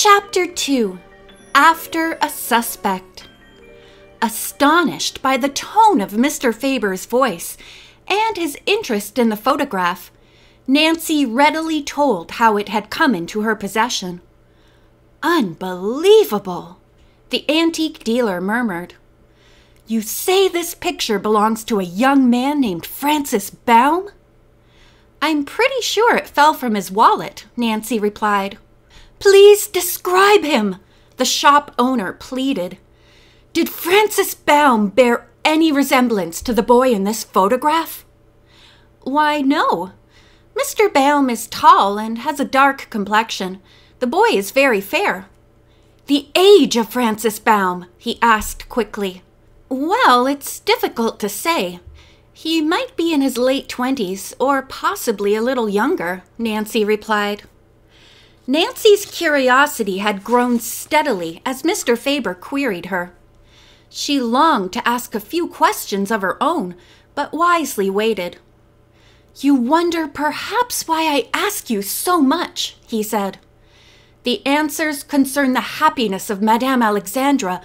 Chapter 2. After a Suspect. Astonished by the tone of Mr. Faber's voice and his interest in the photograph, Nancy readily told how it had come into her possession. "Unbelievable," the antique dealer murmured. "You say this picture belongs to a young man named Francis Baum?" "I'm pretty sure it fell from his wallet," Nancy replied. "Please describe him," the shop owner pleaded. "Did Francis Baum bear any resemblance to the boy in this photograph?" "Why, no. Mr. Baum is tall and has a dark complexion. The boy is very fair." "The age of Francis Baum?" he asked quickly. "Well, it's difficult to say. He might be in his late 20s, or possibly a little younger," Nancy replied. Nancy's curiosity had grown steadily as Mr. Faber queried her. She longed to ask a few questions of her own, but wisely waited. "You wonder perhaps why I ask you so much," he said. "The answers concern the happiness of Madame Alexandra,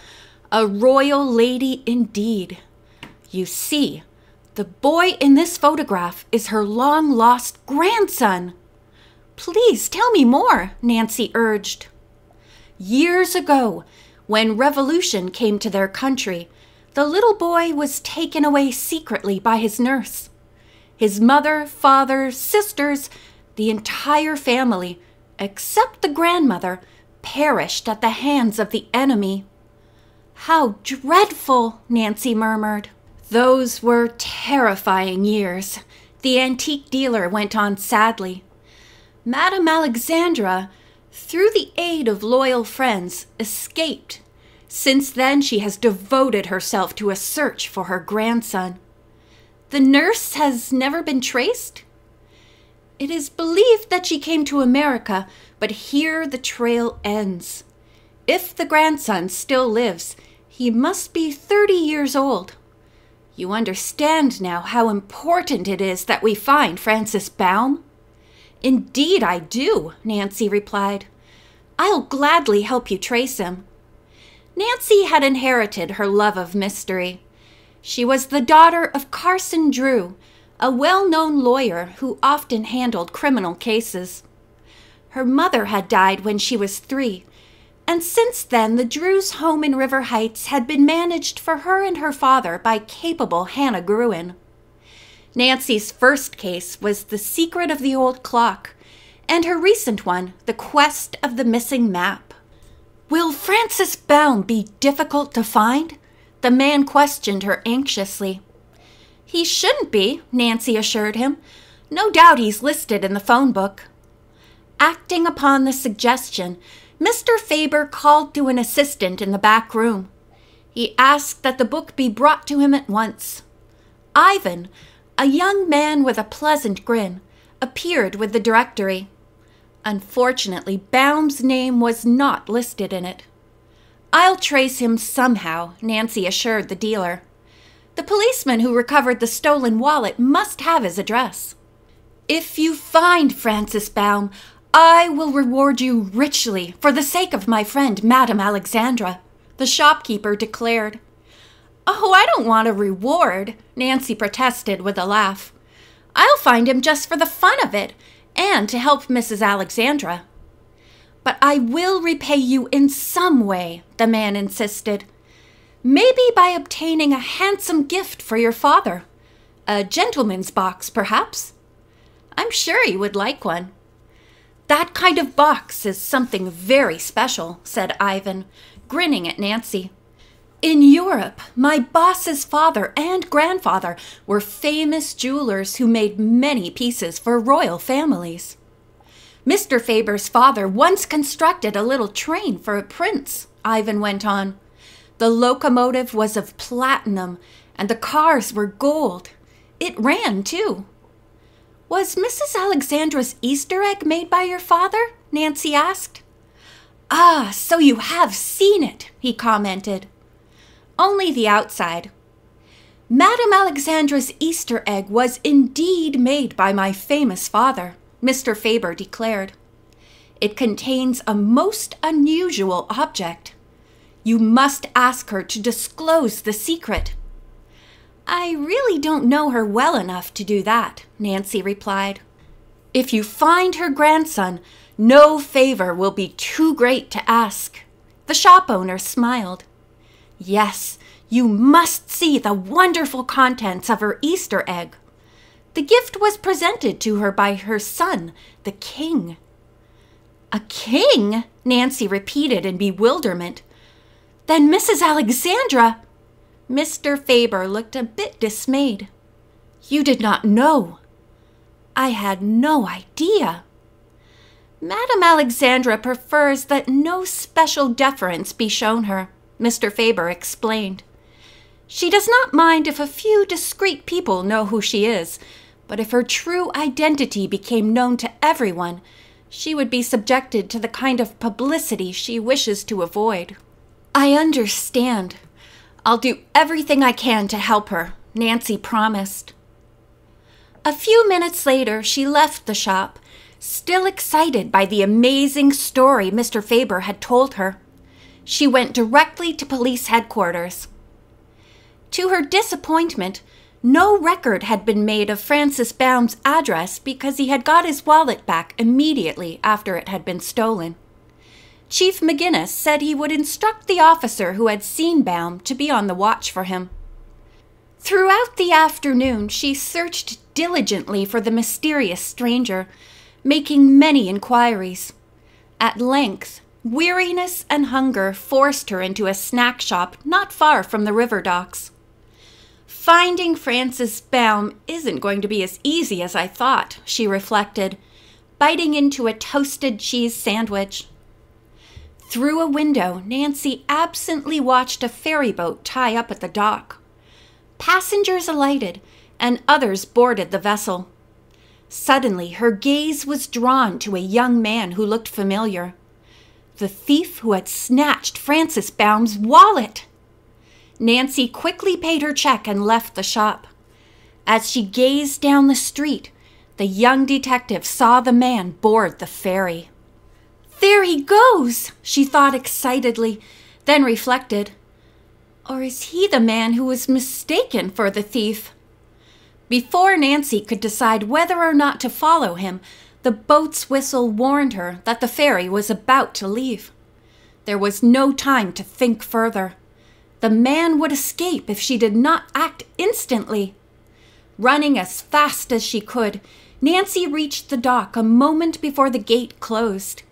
a royal lady indeed. You see, the boy in this photograph is her long-lost grandson." "Please tell me more," Nancy urged. "Years ago, when revolution came to their country, the little boy was taken away secretly by his nurse. His mother, father, sisters, the entire family, except the grandmother, perished at the hands of the enemy." "How dreadful," Nancy murmured. "Those were terrifying years," the antique dealer went on sadly. "Madame Alexandra, through the aid of loyal friends, escaped. Since then she has devoted herself to a search for her grandson." "The nurse has never been traced?" "It is believed that she came to America, but here the trail ends. If the grandson still lives, he must be 30 years old. You understand now how important it is that we find Francis Baum?" "Indeed I do," Nancy replied. "I'll gladly help you trace him." Nancy had inherited her love of mystery. She was the daughter of Carson Drew, a well-known lawyer who often handled criminal cases. Her mother had died when she was 3, and since then the Drews' home in River Heights had been managed for her and her father by capable Hannah Gruen. Nancy's first case was The Secret of the Old Clock, and her recent one, The Quest of the Missing Map. "Will Francis Baum be difficult to find?" the man questioned her anxiously. "He shouldn't be," Nancy assured him. "No doubt he's listed in the phone book." Acting upon the suggestion, Mr. Faber called to an assistant in the back room. He asked that the book be brought to him at once. Ivan, a young man with a pleasant grin, appeared with the directory. Unfortunately, Baum's name was not listed in it. "I'll trace him somehow," Nancy assured the dealer. "The policeman who recovered the stolen wallet must have his address." "If you find Francis Baum, I will reward you richly for the sake of my friend Madame Alexandra," the shopkeeper declared. "Oh, I don't want a reward," Nancy protested with a laugh. "I'll find him just for the fun of it, and to help Mrs. Alexandra." "But I will repay you in some way," the man insisted. "Maybe by obtaining a handsome gift for your father. A gentleman's box, perhaps?" "I'm sure he would like one." "That kind of box is something very special," said Ivan, grinning at Nancy. "In Europe, my boss's father and grandfather were famous jewelers who made many pieces for royal families. Mr. Faber's father once constructed a little train for a prince," Ivan went on. "The locomotive was of platinum, and the cars were gold. It ran, too." "Was Mrs. Alexandra's Easter egg made by your father?" Nancy asked. "Ah, so you have seen it," he commented. "Only the outside." "Madame Alexandra's Easter egg was indeed made by my famous father," Mr. Faber declared. It contains a most unusual object. You must ask her to disclose the secret." "I really don't know her well enough to do that," Nancy replied. "If you find her grandson, no favor will be too great to ask." The shop owner smiled. "Yes, you must see the wonderful contents of her Easter egg. The gift was presented to her by her son, the king." "A king?" Nancy repeated in bewilderment. "Then Mrs. Alexandra—" Mr. Faber looked a bit dismayed. "You did not know?" "I had no idea." "Madame Alexandra prefers that no special deference be shown her," Mr. Faber explained. "She does not mind if a few discreet people know who she is, but if her true identity became known to everyone, she would be subjected to the kind of publicity she wishes to avoid." "I understand. I'll do everything I can to help her," Nancy promised. A few minutes later, she left the shop, still excited by the amazing story Mr. Faber had told her. She went directly to police headquarters. To her disappointment, no record had been made of Francis Baum's address because he had got his wallet back immediately after it had been stolen. Chief McGinnis said he would instruct the officer who had seen Baum to be on the watch for him. Throughout the afternoon, she searched diligently for the mysterious stranger, making many inquiries. At length, weariness and hunger forced her into a snack shop not far from the river docks. "Finding Francis Baum isn't going to be as easy as I thought," she reflected, biting into a toasted cheese sandwich. Through a window, Nancy absently watched a ferry boat tie up at the dock. Passengers alighted, and others boarded the vessel. Suddenly, her gaze was drawn to a young man who looked familiar. The thief who had snatched Francis Baum's wallet! Nancy quickly paid her check and left the shop. As she gazed down the street, the young detective saw the man board the ferry. "There he goes!" she thought excitedly, then reflected. Or is he the man who was mistaken for the thief? Before Nancy could decide whether or not to follow him, the boat's whistle warned her that the ferry was about to leave. There was no time to think further. The man would escape if she did not act instantly. Running as fast as she could, Nancy reached the dock a moment before the gate closed.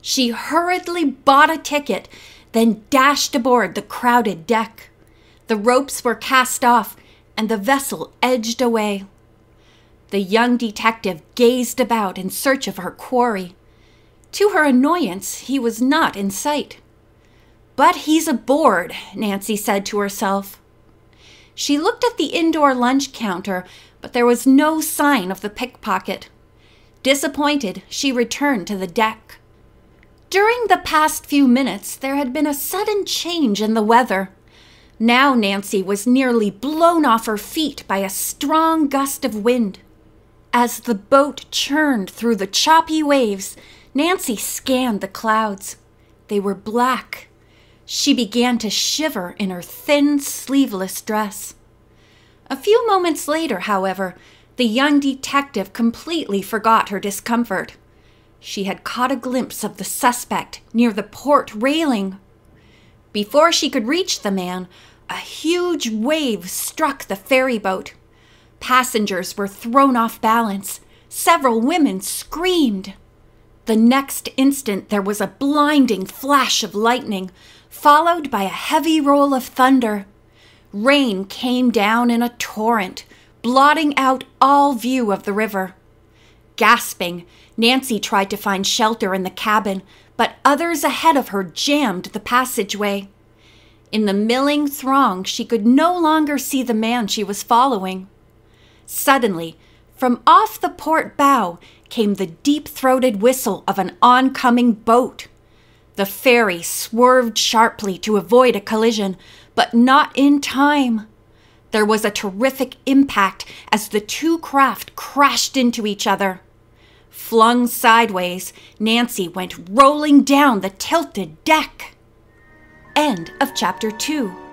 She hurriedly bought a ticket, then dashed aboard the crowded deck. The ropes were cast off, and the vessel edged away. The young detective gazed about in search of her quarry. To her annoyance, he was not in sight. "But he's aboard," Nancy said to herself. She looked at the indoor lunch counter, but there was no sign of the pickpocket. Disappointed, she returned to the deck. During the past few minutes, there had been a sudden change in the weather. Now Nancy was nearly blown off her feet by a strong gust of wind. As the boat churned through the choppy waves, Nancy scanned the clouds. They were black. She began to shiver in her thin, sleeveless dress. A few moments later, however, the young detective completely forgot her discomfort. She had caught a glimpse of the suspect near the port railing. Before she could reach the man, a huge wave struck the ferry boat. Passengers were thrown off balance. Several women screamed. The next instant there was a blinding flash of lightning, followed by a heavy roll of thunder. Rain came down in a torrent, blotting out all view of the river. Gasping, Nancy tried to find shelter in the cabin, but others ahead of her jammed the passageway. In the milling throng, she could no longer see the man she was following. Suddenly, from off the port bow came the deep-throated whistle of an oncoming boat. The ferry swerved sharply to avoid a collision, but not in time. There was a terrific impact as the two craft crashed into each other. Flung sideways, Nancy went rolling down the tilted deck. End of chapter 2.